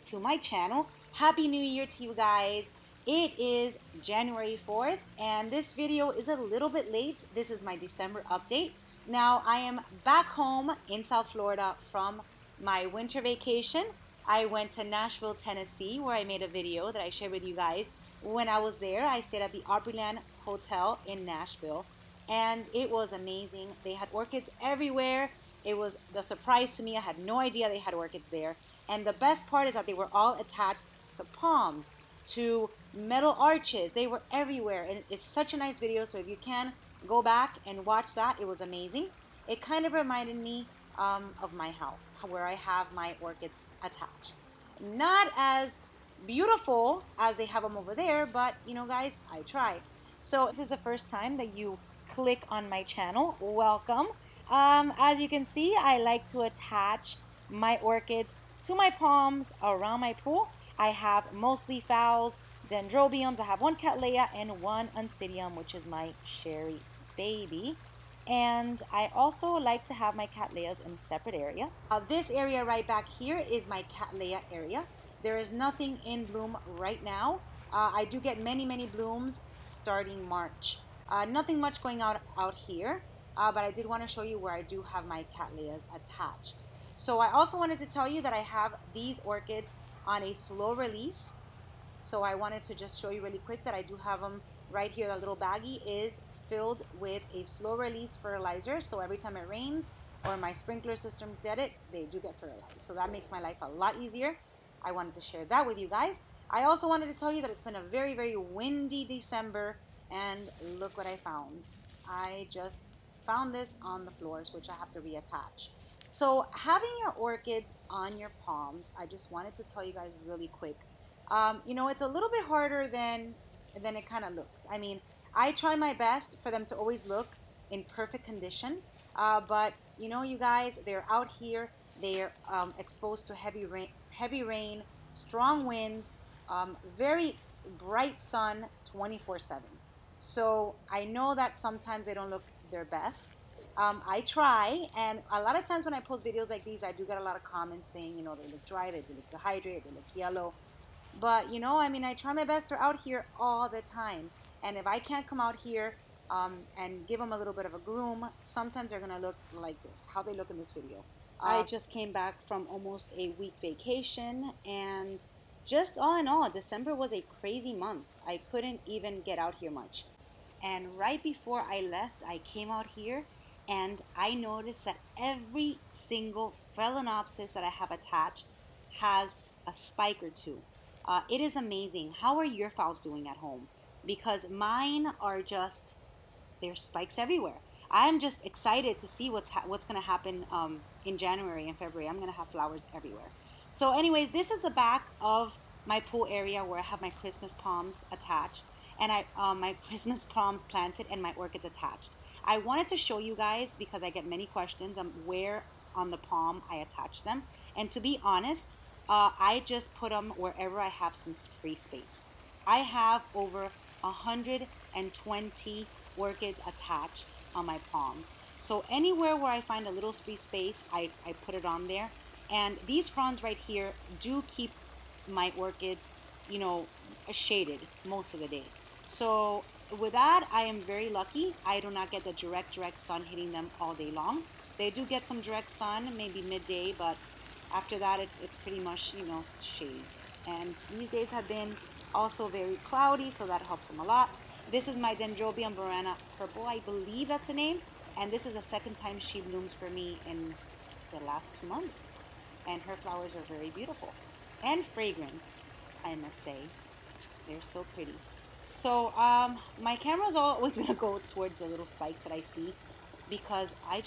to my channel. Happy New Year to you guys. It is January 4th and this video is a little bit late. This is my December update. Now I am back home in South Florida from my winter vacation. I went to Nashville, Tennessee, where I made a video that I shared with you guys. When I was there, I stayed at the Opryland Hotel in Nashville and it was amazing. They had orchids everywhere. It was the surprise to me. I had no idea they had orchids there. And the best part is that they were all attached to palms, to metal arches. They were everywhere. And it's such a nice video. So if you can, go back and watch that. It was amazing. It kind of reminded me of my house, where I have my orchids attached. Not as beautiful as they have them over there, but you know, guys, I tried. So this is the first time that you click on my channel. Welcome. As you can see, I like to attach my orchids to my palms around my pool. I have mostly phals, dendrobiums. I have one cattleya and one oncidium, which is my cherry baby. And I also like to have my cattleyas in a separate area. This area right back here is my cattleya area. There is nothing in bloom right now. I do get many blooms starting March. Nothing much going out here, but I did want to show you where I do have my cattleyas attached. So I also wanted to tell you that I have these orchids on a slow release. So I wanted to just show you really quick that I do have them right here. The little baggie is filled with a slow release fertilizer. So every time it rains or my sprinkler system get it, they do get fertilized. So that makes my life a lot easier. I wanted to share that with you guys. I also wanted to tell you that it's been a very windy December, and look what I found. I just found this on the floors, which I have to reattach. So having your orchids on your palms, I just wanted to tell you guys really quick. You know, it's a little bit harder than it kind of looks. I mean, I try my best for them to always look in perfect condition, but you know, you guys, they're out here. They're exposed to heavy rain, strong winds, very bright sun 24/7. So I know that sometimes they don't look their best. I try, and a lot of times when I post videos like these, I do get a lot of comments saying, you know, they look dry, they look dehydrated, they look yellow. But, you know, I mean, I try my best. They're out here all the time. And if I can't come out here and give them a little bit of a groom, sometimes they're going to look like this, how they look in this video. I just came back from almost a week vacation, and just all in all, December was a crazy month. I couldn't even get out here much. And right before I left, I came out here and I noticed that every single phalaenopsis that I have attached has a spike or two. It is amazing. How are your phals doing at home? Because mine are just, there's spikes everywhere. I'm just excited to see what's going to happen in January and February. I'm going to have flowers everywhere. So anyway, this is the back of my pool area where I have my Christmas palms attached, and my Christmas palms planted and my orchids attached. I wanted to show you guys because I get many questions on where on the palm I attach them. And to be honest, I just put them wherever I have some free space. I have over 120 orchids attached on my palm. So anywhere where I find a little free space, I put it on there. And these fronds right here do keep my orchids, you know, shaded most of the day. So with that, I am very lucky. I do not get the direct sun hitting them all day long. They do get some direct sun, maybe midday, but after that, it's pretty much, you know, shade. And these days have been also very cloudy, so that helps them a lot. This is my Dendrobium Burana Purple, I believe that's the name. And this is the second time she blooms for me in the last 2 months. And her flowers are very beautiful and fragrant, I must say. They're so pretty. So my camera is always going to go towards the little spikes that I see because I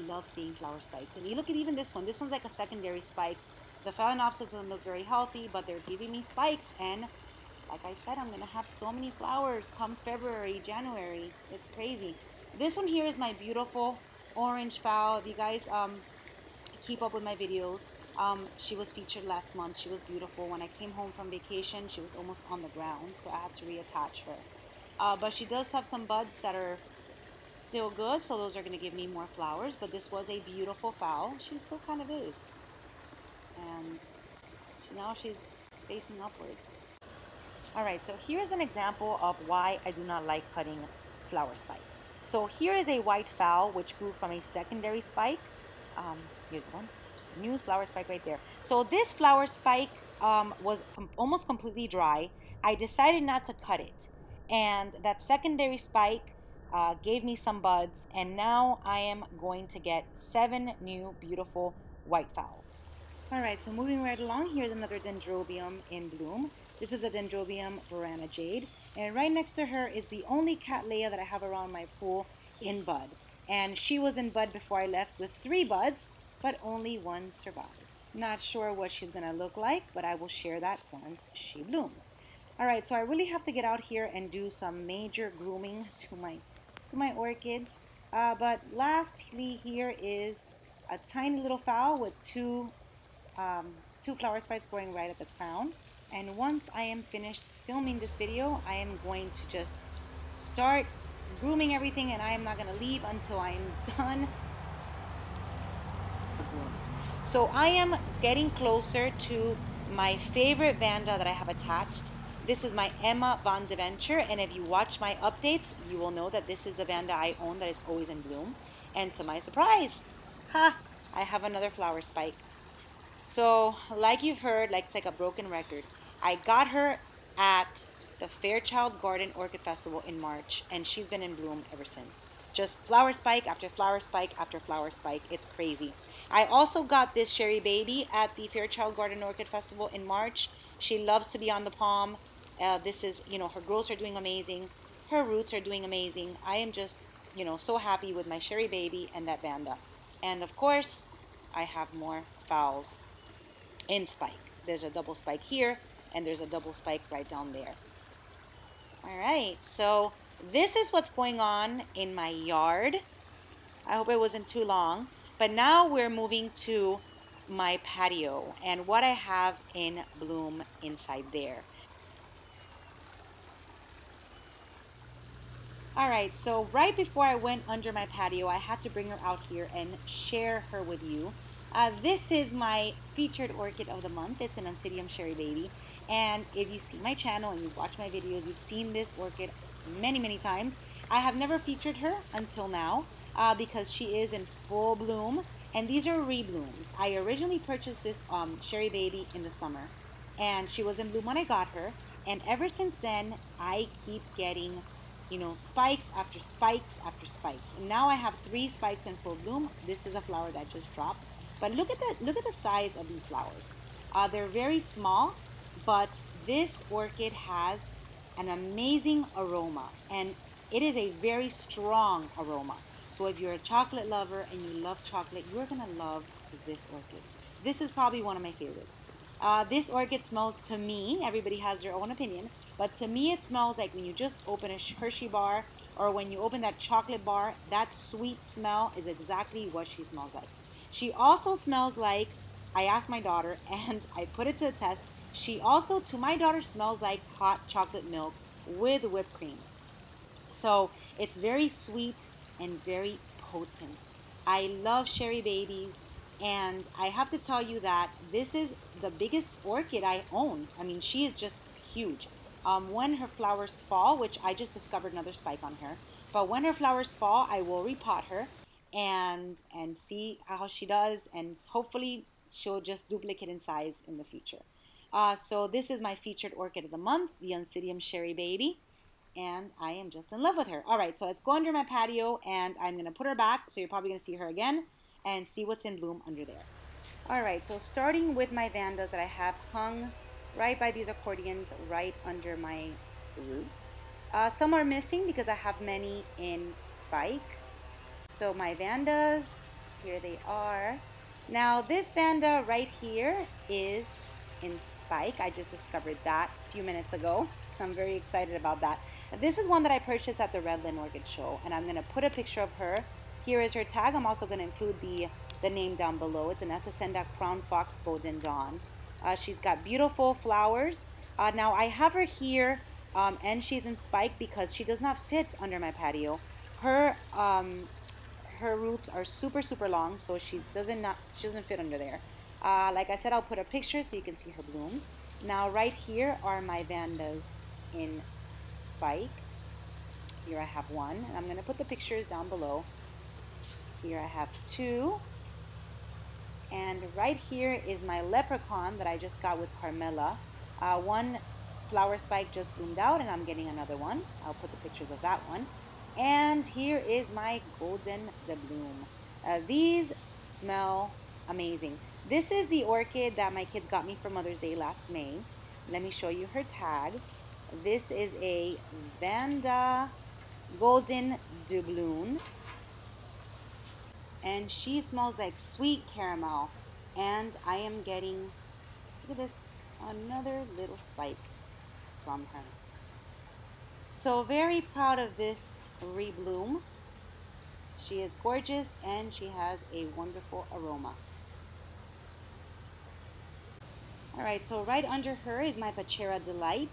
love seeing flower spikes. And you look at even this one. This one's like a secondary spike. The phalaenopsis doesn't look very healthy, but they're giving me spikes. And like I said, I'm going to have so many flowers come February, January. It's crazy. This one here is my beautiful orange phal. If you guys keep up with my videos, she was featured last month. She was beautiful. When I came home from vacation, she was almost on the ground, so I had to reattach her. But she does have some buds that are still good, so those are going to give me more flowers. But this was a beautiful phal. She still kind of is. And Now she's facing upwards. All right, so here's an example of why I do not like cutting flower spikes. So here is a white fowl which grew from a secondary spike. Here's one new flower spike right there. So this flower spike was almost completely dry. I decided not to cut it. And that secondary spike gave me some buds. And now I am going to get 7 new beautiful white fowls. All right, so moving right along, here's another dendrobium in bloom. This is a dendrobium Burana Jade. And right next to her is the only cattleya that I have around my pool in bud. And she was in bud before I left with 3 buds, but only 1 survived. Not sure what she's gonna look like, but I will share that once she blooms. All right, so I really have to get out here and do some major grooming to my orchids. But lastly, here is a tiny little fowl with two flower spikes growing right at the crown. And once I am finished filming this video, I am going to just start grooming everything, and I am not going to leave until I am done. So I am getting closer to my favorite Vanda that I have attached. This is my Emma Van de Venture, and if you watch my updates, you will know that this is the Vanda I own that is always in bloom. And to my surprise, I have another flower spike. So, like you've heard, like it's like a broken record, I got her at the Fairchild Garden Orchid Festival in March, and she's been in bloom ever since. Just flower spike after flower spike after flower spike. It's crazy. I also got this Sherry Baby at the Fairchild Garden Orchid Festival in March. She loves to be on the palm. This is, her growths are doing amazing. Her roots are doing amazing. I am just, so happy with my Sherry Baby and that Vanda. And of course, I have more fowls in spike. There's a double spike here, and there's a double spike right down there. All right, so this is what's going on in my yard. I hope it wasn't too long, but now we're moving to my patio and what I have in bloom inside there. All right, so right before I went under my patio, I had to bring her out here and share her with you. This is my featured orchid of the month. It's an Oncidium Sherry Baby. And if you see my channel and you watch my videos, you've seen this orchid many, many times. I have never featured her until now because she is in full bloom. And these are reblooms. I originally purchased this Sherry Baby in the summer. And she was in bloom when I got her. And ever since then, I keep getting spikes after spikes after spikes. And now I have 3 spikes in full bloom. This is a flower that just dropped. But look at the size of these flowers. They're very small, but this orchid has an amazing aroma, and it is a very strong aroma. So if you're a chocolate lover and you love chocolate, you're gonna love this orchid. This is probably one of my favorites. This orchid smells, to me, everybody has their own opinion, but to me it smells like when you just open a Hershey bar or when you open that chocolate bar. That sweet smell is exactly what she smells like. She also smells like, I asked my daughter and I put it to the test, she also, to my daughter, smells like hot chocolate milk with whipped cream. So it's very sweet and very potent. I love Sherry Babies, and I have to tell you that this is the biggest orchid I own. I mean, she is just huge. When her flowers fall, which I just discovered another spike on her, but when her flowers fall, I will repot her and see how she does, and hopefully she'll just duplicate in size in the future. So this is my featured orchid of the month, the Oncidium Sherry Baby, and I am just in love with her. All right, so let's go under my patio, and I'm going to put her back, so you're probably going to see her again, and see what's in bloom under there. All right, so starting with my Vandas that I have hung right by these accordions right under my roof. Some are missing because I have many in spike. So my Vandas, here they are. Now this Vanda right here is in spike. I just discovered that a few minutes ago. I'm very excited about that. This is one that I purchased at the Redland Orchid Show, and I'm going to put a picture of her. Here is her tag. I'm also going to include the name down below. It's an Essacenda Crown Fox Golden Dawn. She's got beautiful flowers. Now I have her here, and she's in spike because she does not fit under my patio. Her roots are super long, so she doesn't fit under there. Like I said, I'll put a picture so you can see her blooms. Now right here are my vandas in spike. Here I have one, and I'm going to put the pictures down below. Here I have two, and right here is my leprechaun that I just got with Carmela. One flower spike just bloomed out, and I'm getting another one. I'll put the pictures of that one. And here is my golden doubloon. These smell amazing. This is the orchid that my kids got me for Mother's Day last May. Let me show you her tag. This is a Vanda golden doubloon, and she smells like sweet caramel. And I am getting, look at this, another little spike from her. So very proud of this rebloom. She is gorgeous and she has a wonderful aroma. All right, so right under her is my Pachera Delight.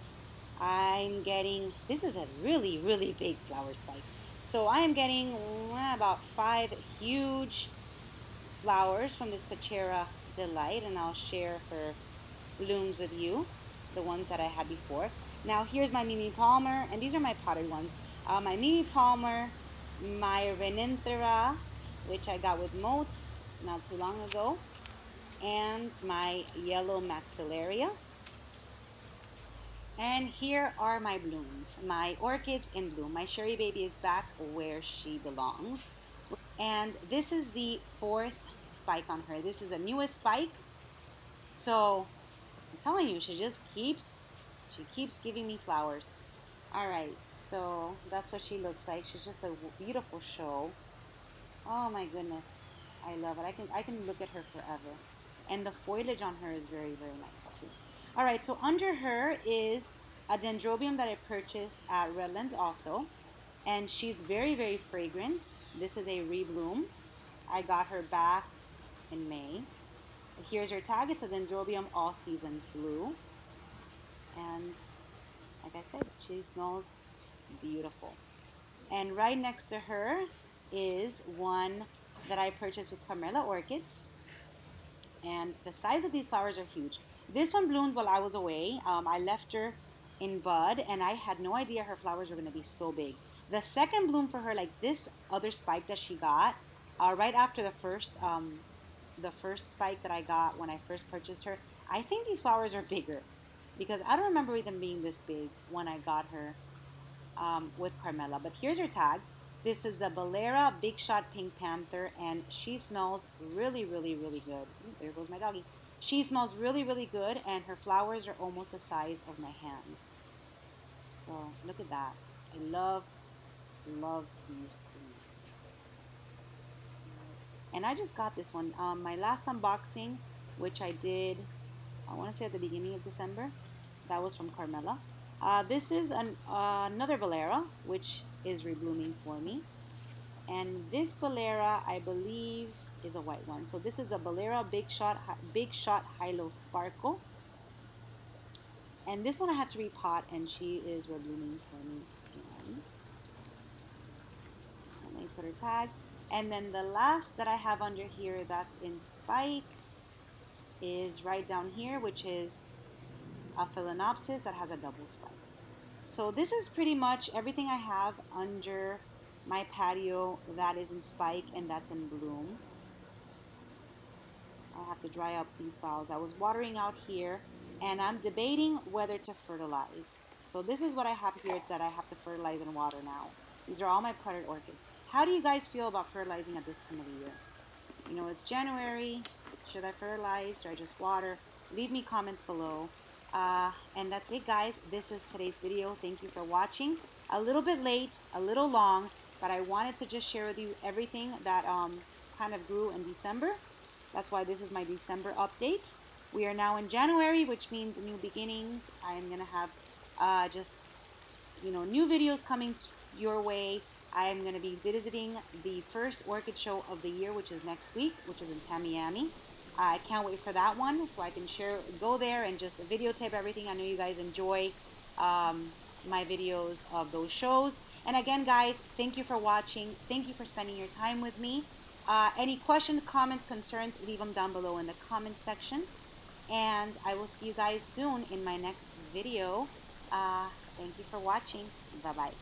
I'm getting, this is a really, really big flower spike. So I am getting about 5 huge flowers from this Pachera Delight, and I'll share her blooms with you, the ones that I had before. Now here's my Mimi Palmer, and these are my potted ones. My Mimi Palmer, my Renanthera, which I got with Moats not too long ago, and my yellow Maxillaria. And here are my blooms, my orchids in bloom. My Sherry Baby is back where she belongs. And this is the 4th spike on her. This is the newest spike. So I'm telling you, she keeps giving me flowers. All right, so that's what she looks like. She's just a beautiful show. Oh my goodness, I love it. I can look at her forever. And the foliage on her is very, very nice too. All right, so under her is a dendrobium that I purchased at Redlands also, and she's very, very fragrant. This is a rebloom. I got her back in May. Here's her tag. It's a dendrobium all seasons blue, and like I said, she smells beautiful. And right next to her is one that I purchased with Carmela Orchids, and the size of these flowers are huge. This one bloomed while I was away. I left her in bud, and I had no idea her flowers were going to be so big. The second bloom for her, like this other spike that she got, right after the first spike that I got when I first purchased her, I think these flowers are bigger because I don't remember them being this big when I got her with Carmela. But here's her tag. This is the Bolera Big Shot Pink Panther, and she smells really, really, really good. Ooh, there goes my doggy. She smells really, really good, and her flowers are almost the size of my hand. So look at that. I love these things. And I just got this one. My last unboxing, which I did, I want to say at the beginning of December, that was from Carmela. This is another Bolera, which is reblooming for me. And this Bolera, I believe, is a white one. So this is a Bolera Big Shot Hilo Sparkle. And this one I had to repot, and she is reblooming for me again. Let me put her tag. And then the last that I have under here that's in spike is right down here, which is a Phalaenopsis that has a double spike. So this is pretty much everything I have under my patio that is in spike and that's in bloom. I'll have to dry up these flowers. I was watering out here, and I'm debating whether to fertilize. So this is what I have here that I have to fertilize and water now. These are all my potted orchids. How do you guys feel about fertilizing at this time of the year? You know, it's January. Should I fertilize? Should I just water? Leave me comments below. And that's it, guys. This is today's video. Thank you for watching. A little bit late, a little long, but I wanted to just share with you everything that kind of grew in December. That's why this is my December update. We are now in January, which means new beginnings. I'm going to have just, you know, new videos coming your way. I'm going to be visiting the first orchid show of the year, which is next week, which is in Tamiami. I can't wait for that one, so I can go there and just videotape everything. I know you guys enjoy my videos of those shows. And again, guys, thank you for watching. Thank you for spending your time with me. Any questions, comments, concerns, leave them down below in the comment section. And I will see you guys soon in my next video. Thank you for watching. Bye-bye.